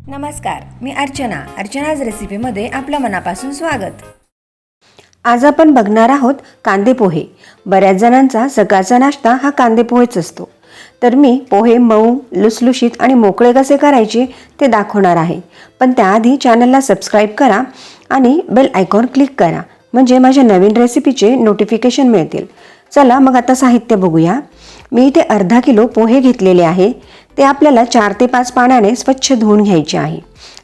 नमस्कार, मी अर्चनाज रेसिपीमध्ये आपलं मनापासून स्वागत। आज आपण बघणार आहोत कांदे पोहे। बऱ्याच जणांचा सकाळचा नाश्ता हा कांदे पोहेच असतो। तर मी पोहे मऊ, लुसलुशीत आणि मोकळे कसे करायचे ते दाखवणार आहे। पण त्याआधी चॅनलला सबस्क्राईब करा आणि बेल आयकॉन क्लिक करा, म्हणजे माझ्या नवीन रेसिपीचे नोटिफिकेशन मिळतील। चला मग आता साहित्य बघूया। मी इथे अर्धा किलो पोहे घेतलेले आहे। ते आपल्याला 4 ते 5 पाण्याने स्वच्छ धुवून घ्यायचे आहे।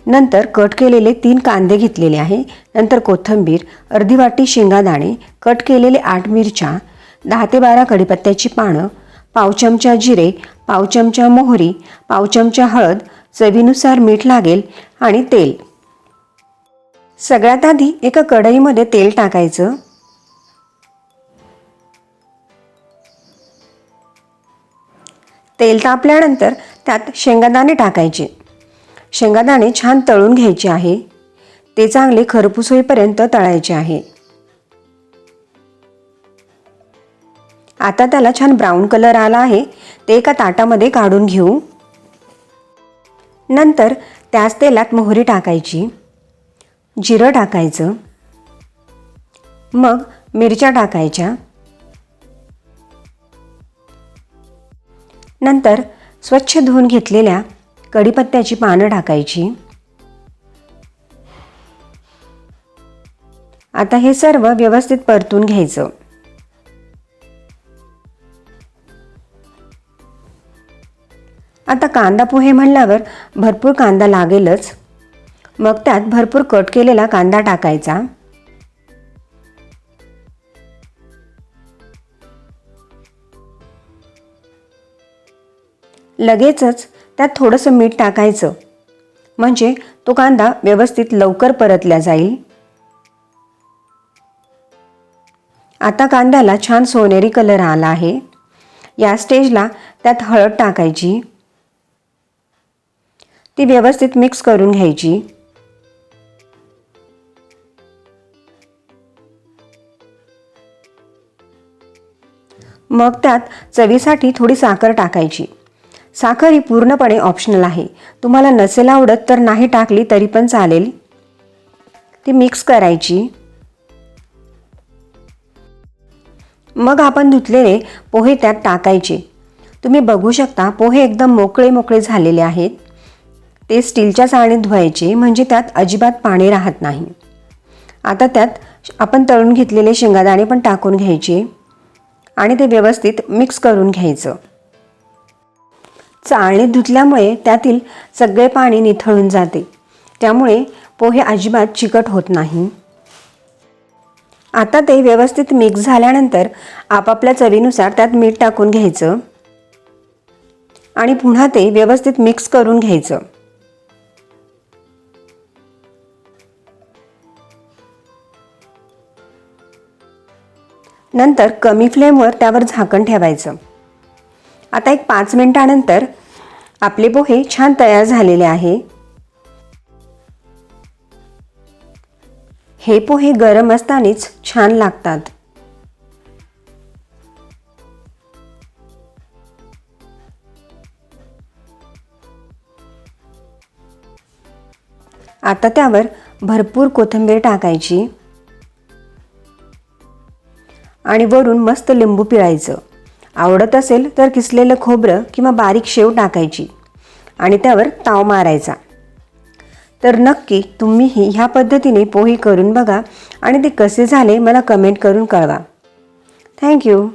नंतर कट केलेले 3 कांदे घेतलेले आहे। नंतर कोथिंबीर, अर्धी वाटी शेंगादाणे, कट केलेले 8 मिरच्या, 10 ते 12 कढीपत्त्याची पानं, पाव चमचा जिरे, पाव चमचा मोहरी, पाव चमचा हळद, चवीनुसार मीठ लागेल आणि तेल। सगळ्यात आधी एका कढईमध्ये तेल टाकायचं। तेल तापल्यानंतर त्यात शेंगादाणे टाकायचे। शेंगादाणे छान तळून घ्यायचे आहे। ते चांगले खरपूस होईपर्यंत तळायचे आहे। आता त्याला छान ब्राऊन कलर आला आहे। ते एका ताटामध्ये काढून घेऊ। नंतर त्याच तेलात मोहरी टाकायची, जिरं टाकायचं, मग मिरच्या टाकायच्या, नंतर स्वच्छ धुवून घेतलेल्या कढीपत्त्याची पानं टाकायची। आता हे सर्व व्यवस्थित परतून घ्यायचं। आता कांदा पोहे म्हणल्यावर भरपूर कांदा लागेलच, मग त्यात भरपूर कट केलेला कांदा टाकायचा। लगेचच त्यात थोडंसं मीठ टाकायचं, म्हणजे तो कांदा व्यवस्थित लवकर परतला जाईल। आता कांद्याला छान सोनेरी कलर आला आहे। या स्टेजला त्यात हळद टाकायची, ती व्यवस्थित मिक्स करून घ्यायची। मग त्यात चवीसाठी थोडी साखर टाकायची। साखर ही पूर्णपणे ऑप्शनल आहे। तुम्हाला नसेल आवडत तर नाही टाकली तरी पण चालेल। ती मिक्स करायची। मग आपण धुतलेले पोहे त्यात टाकायचे। तुम्ही बघू शकता पोहे एकदम मोकळे मोकळे झालेले आहेत। ते स्टीलच्या चाळणीत धुवायचे, म्हणजे त्यात अजिबात पाणी राहत नाही। आता त्यात आपण तळून घेतलेले शेंगादाणे पण टाकून घ्यायचे आणि ते व्यवस्थित मिक्स करून घ्यायचं। चाळणीत धुतल्यामुळे त्यातील सगळे पाणी निथळून जाते, त्यामुळे पोहे अजिबात चिकट होत नाही। आता ते व्यवस्थित मिक्स झाल्यानंतर आपापल्या चवीनुसार त्यात मीठ टाकून घ्यायचं आणि पुन्हा ते व्यवस्थित मिक्स करून घ्यायचं। नंतर कमी फ्लेमवर त्यावर झाकण ठेवायचं। आता एक 5 मिनिटानंतर आपले पोहे छान तयार झालेले आहे। हे पोहे गरम असतानाच छान लागतात। आता त्यावर भरपूर कोथिंबीर टाकायची आणि वरून मस्त लिंबू पिळायचं। आवडत असेल तर किसलेलं खोबरं किंवा बारीक शेव टाकायची आणि त्यावर ताव मारायचा। तर नक्की तुम्हीही ह्या पद्धतीने पोहे करून बघा आणि ते कसे झाले मला कमेंट करून कळवा। थँक्यू।